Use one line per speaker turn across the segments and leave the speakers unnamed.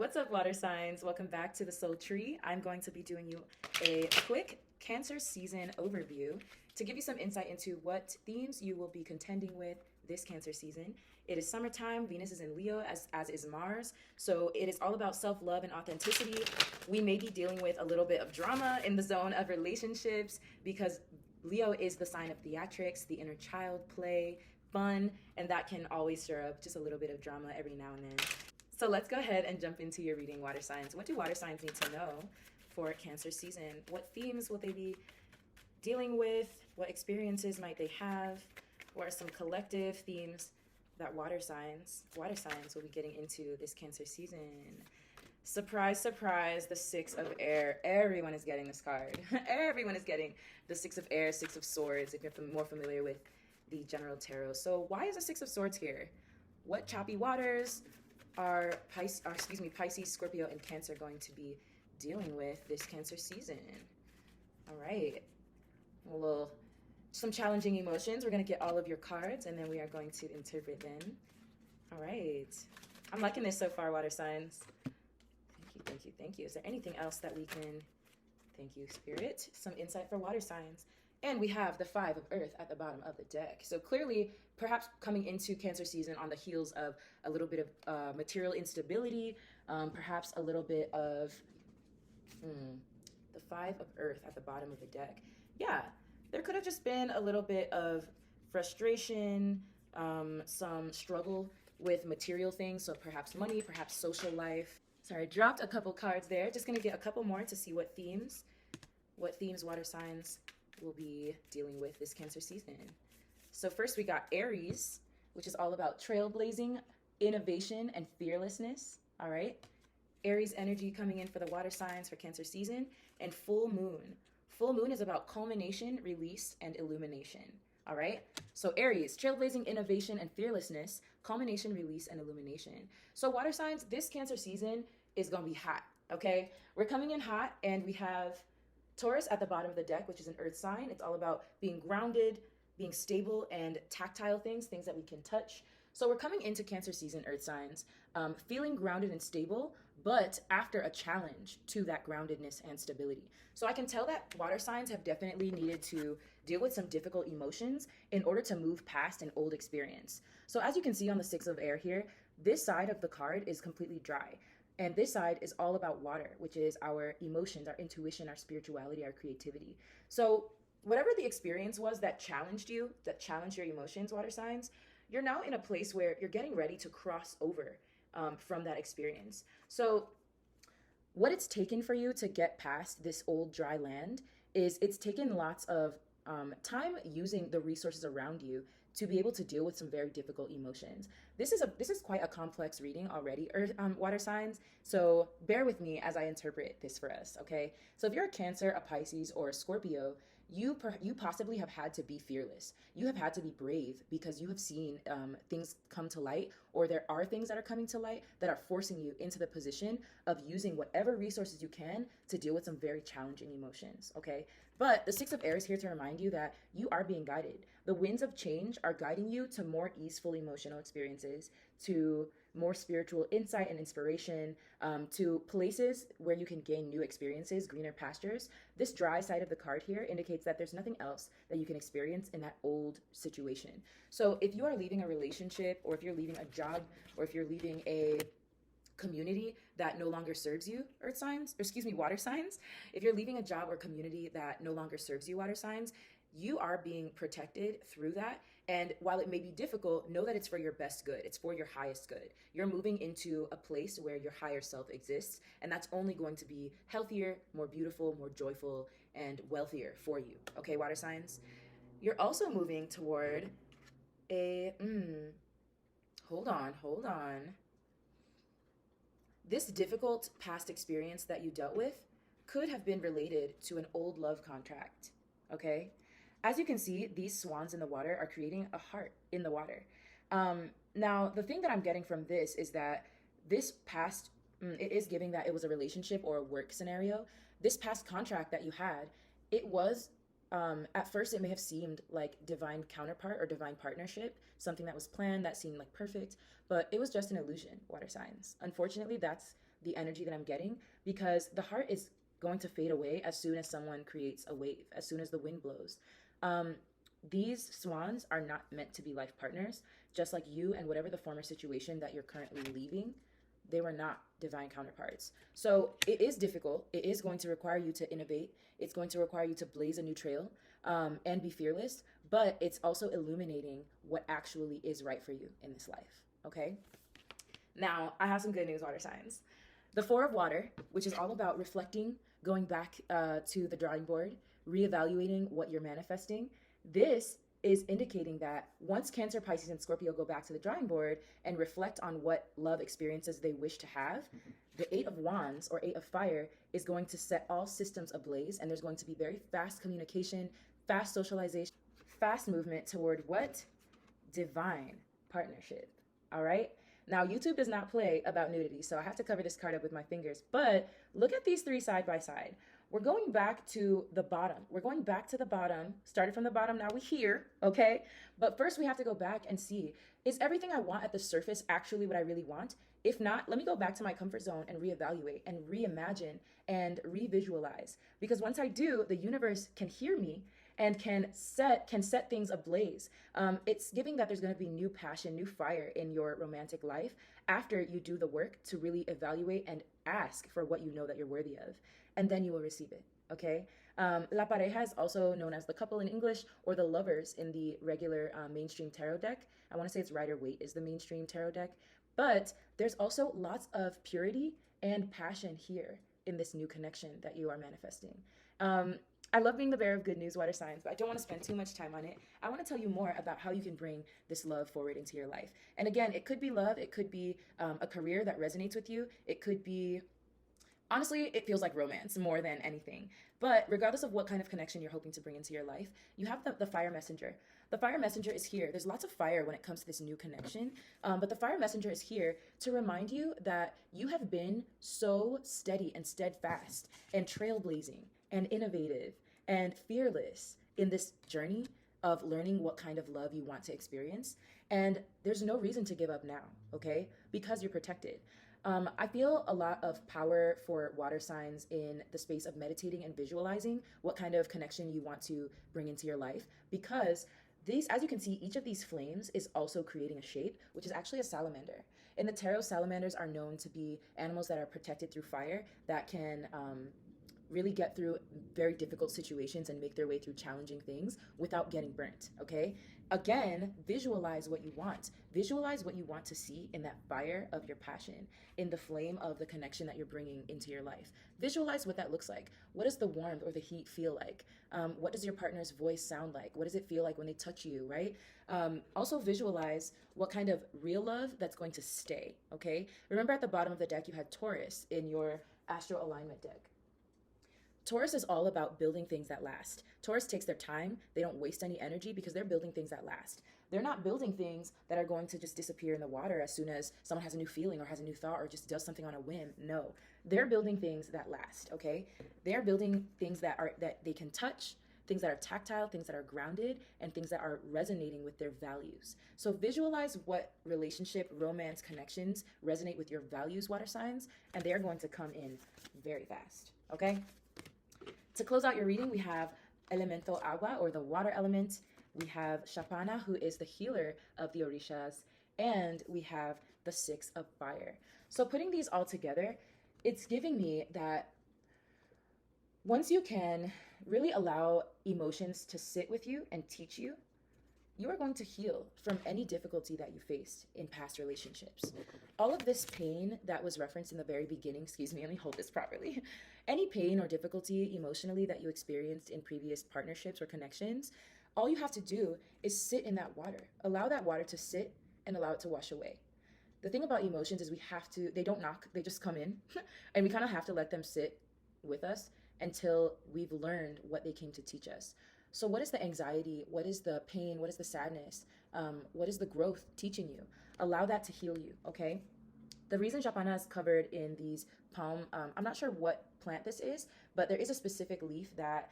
What's up, water signs? Welcome back to the Soul Tree. I'm going to be doing you a quick Cancer season overview to give you some insight into what themes you will be contending with this Cancer season. It is summertime. Venus is in Leo, as is Mars. So it is all about self-love and authenticity. We may be dealing with a little bit of drama in the zone of relationships because Leo is the sign of theatrics, the inner child play, fun, and that can always stir up just a little bit of drama every now and then. So let's go ahead and jump into your reading, water signs. What do water signs need to know for Cancer season? What themes will they be dealing with? What experiences might they have? What are some collective themes that water signs will be getting into this Cancer season? Surprise, surprise, the Six of Air. Everyone is getting this card. Everyone is getting the Six of Air, Six of Swords, if you're more familiar with the general tarot. So why is the Six of Swords here? What choppy waters are Pisces, Scorpio, and Cancer going to be dealing with this Cancer season? All right. Some challenging emotions. We're going to get all of your cards, and then we are going to interpret them. All right. I'm liking this so far, water signs. Thank you, thank you. Is there anything else that we can... Thank you, Spirit. Some insight for water signs. And we have the Five of Earth at the bottom of the deck. So clearly, perhaps coming into Cancer season on the heels of a little bit of material instability, perhaps a little bit of the Five of Earth at the bottom of the deck. Yeah, there could have just been a little bit of frustration, some struggle with material things. So perhaps money, perhaps social life. Sorry, I dropped a couple cards there. Just gonna get a couple more to see what themes water signs will be dealing with this Cancer season. So first we got Aries, which is all about trailblazing, innovation, and fearlessness. All right. Aries energy coming in for the water signs for Cancer season. And full moon. Full moon is about culmination, release, and illumination. All right. So Aries, trailblazing, innovation, and fearlessness, culmination, release, and illumination. So water signs, this Cancer season is going to be hot. Okay. We're coming in hot, and we have Taurus at the bottom of the deck, which is an earth sign. It's all about being grounded, being stable, and tactile things that we can touch. So we're coming into Cancer season, earth signs, feeling grounded and stable, but after a challenge to that groundedness and stability. So I can tell that water signs have definitely needed to deal with some difficult emotions in order to move past an old experience. So as you can see on the Six of Air here, this side of the card is completely dry. And this side is all about water, which is our emotions, our intuition, our spirituality, our creativity. So whatever the experience was that challenged you, that challenged your emotions, water signs, you're now in a place where you're getting ready to cross over from that experience. So what it's taken for you to get past this old dry land is it's taken lots of time using the resources around you to be able to deal with some very difficult emotions. This is quite a complex reading already, water signs. So bear with me as I interpret this for us, okay? So if you're a Cancer, a Pisces, or a Scorpio, you possibly have had to be fearless. You have had to be brave because you have seen things come to light, or there are things that are coming to light that are forcing you into the position of using whatever resources you can to deal with some very challenging emotions, okay? But the Six of Air is here to remind you that you are being guided. The winds of change are guiding you to more easeful emotional experiences, to more spiritual insight and inspiration, to places where you can gain new experiences, greener pastures. This dry side of the card here indicates that there's nothing else that you can experience in that old situation. So if you are leaving a relationship, or if you're leaving a job, or if you're leaving a community that no longer serves you, water signs. If you're leaving a job or community that no longer serves you, water signs, you are being protected through that. And while it may be difficult, know that it's for your best good. It's for your highest good. You're moving into a place where your higher self exists, and that's only going to be healthier, more beautiful, more joyful, and wealthier for you. Okay, water signs? You're also moving toward a, hold on. This difficult past experience that you dealt with could have been related to an old love contract, okay? As you can see, these swans in the water are creating a heart in the water. Now, the thing that I'm getting from this is that this past, it is giving that it was a relationship or a work scenario. This past contract that you had, it was At first, it may have seemed like divine counterpart or divine partnership, something that was planned that seemed like perfect, but it was just an illusion, water signs. Unfortunately, that's the energy that I'm getting, because the heart is going to fade away as soon as someone creates a wave, as soon as the wind blows. Um, these swans are not meant to be life partners, just like you and whatever the former situation that you're currently leaving, they were not divine counterparts. So it is difficult. It is going to require you to innovate. It's going to require you to blaze a new trail, and be fearless, but it's also illuminating what actually is right for you in this life. Okay? Now, I have some good news, water signs. The Four of Water, which is all about reflecting, going back to the drawing board, reevaluating what you're manifesting. This is indicating that once Cancer, Pisces, and Scorpio go back to the drawing board and reflect on what love experiences they wish to have, the Eight of Wands, or Eight of Fire, is going to set all systems ablaze, and there's going to be very fast communication, fast socialization, fast movement toward what? Divine partnership. All right? Now, YouTube does not play about nudity, so I have to cover this card up with my fingers, but look at these three side by side. We're going back to the bottom. We're going back to the bottom. Started from the bottom, now we're here, okay? But first we have to go back and see, is everything I want at the surface actually what I really want? If not, let me go back to my comfort zone and reevaluate and reimagine and revisualize. Because once I do, the universe can hear me and can set things ablaze. It's giving that there's gonna be new passion, new fire in your romantic life after you do the work to really evaluate and ask for what you know that you're worthy of. And then you will receive it, okay? La pareja is also known as the couple in English, or the lovers in the regular mainstream tarot deck. I wanna say it's Rider-Waite is the mainstream tarot deck. But there's also lots of purity and passion here in this new connection that you are manifesting. I love being the bearer of good news, water signs, but I don't want to spend too much time on it. I want to tell you more about how you can bring this love forward into your life. And again, it could be love. It could be a career that resonates with you. It could be, honestly, it feels like romance more than anything. But regardless of what kind of connection you're hoping to bring into your life, you have the fire messenger. The fire messenger is here. There's lots of fire when it comes to this new connection, but the fire messenger is here to remind you that you have been so steady and steadfast and trailblazing and innovative and fearless in this journey of learning what kind of love you want to experience. And there's no reason to give up now, okay? Because you're protected. I feel a lot of power for water signs in the space of meditating and visualizing what kind of connection you want to bring into your life, because these, as you can see, each of these flames is also creating a shape, which is actually a salamander. In the tarot, salamanders are known to be animals that are protected through fire, that can really get through very difficult situations and make their way through challenging things without getting burnt, okay? Again, visualize what you want. Visualize what you want to see in that fire of your passion, in the flame of the connection that you're bringing into your life. Visualize what that looks like. What does the warmth or the heat feel like? What does your partner's voice sound like? What does it feel like when they touch you, right? Also visualize what kind of real love that's going to stay, okay? Remember at the bottom of the deck, you had Taurus in your astral alignment deck. Taurus is all about building things that last. Taurus takes their time. They don't waste any energy because they're building things that last. They're not building things that are going to just disappear in the water as soon as someone has a new feeling or has a new thought or just does something on a whim. No, they're building things that last, okay? They're building things that they can touch, things that are tactile, things that are grounded, and things that are resonating with their values. So visualize what relationship, romance, connections resonate with your values, water signs, and they're going to come in very fast, okay? To close out your reading, we have Elemento Agua, or the water element. We have Shapana, who is the healer of the Orishas. And we have the Six of Fire. So putting these all together, it's giving me that once you can really allow emotions to sit with you and teach you, you are going to heal from any difficulty that you faced in past relationships. All of this pain that was referenced in the very beginning, excuse me, let me hold this properly. Any pain or difficulty emotionally that you experienced in previous partnerships or connections, all you have to do is sit in that water. Allow that water to sit and allow it to wash away. The thing about emotions is they don't knock, they just come in. And we kind of have to let them sit with us until we've learned what they came to teach us. So what is the anxiety? What is the pain? What is the sadness? What is the growth teaching you? Allow that to heal you, okay? The reason Japana is covered in these palm, I'm not sure what plant this is, but there is a specific leaf that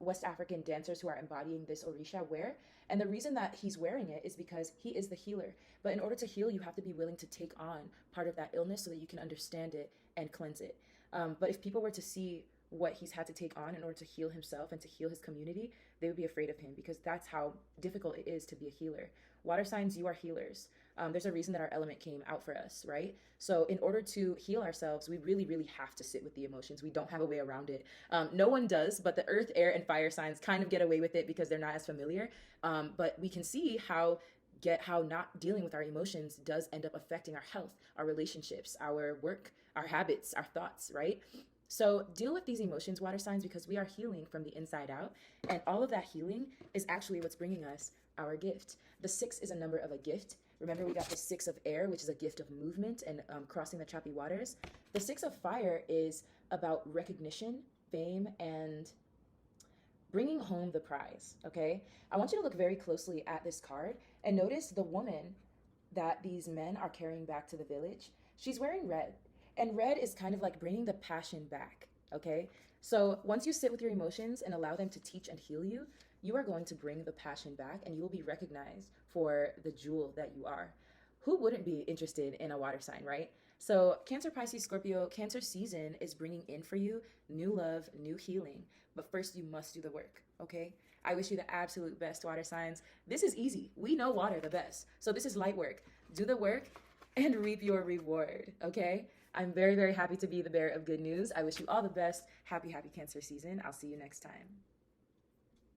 West African dancers who are embodying this Orisha wear. And the reason that he's wearing it is because he is the healer. But in order to heal, you have to be willing to take on part of that illness so that you can understand it and cleanse it. But if people were to see what he's had to take on in order to heal himself and to heal his community, they would be afraid of him, because that's how difficult it is to be a healer. Water signs, you are healers. There's a reason that our element came out for us, right? So in order to heal ourselves, we really, really have to sit with the emotions. We don't have a way around it. No one does, but the earth, air, and fire signs kind of get away with it because they're not as familiar. But we can see how not dealing with our emotions does end up affecting our health, our relationships, our work, our habits, our thoughts, right? So deal with these emotions, water signs, because we are healing from the inside out. And all of that healing is actually what's bringing us our gift. The 6 is a number of a gift. Remember, we got the 6 of air, which is a gift of movement and crossing the choppy waters. The 6 of fire is about recognition, fame, and bringing home the prize, okay? I want you to look very closely at this card and notice the woman that these men are carrying back to the village. She's wearing red. And red is kind of like bringing the passion back, okay? So once you sit with your emotions and allow them to teach and heal you, you are going to bring the passion back, and you will be recognized for the jewel that you are. Who wouldn't be interested in a water sign, right? So Cancer, Pisces, Scorpio, Cancer season is bringing in for you new love, new healing. But first, you must do the work, okay? I wish you the absolute best, water signs. This is easy. We know water the best. So this is light work. Do the work and reap your reward, okay? I'm very, very happy to be the bearer of good news. I wish you all the best. Happy, happy Cancer season. I'll see you next time.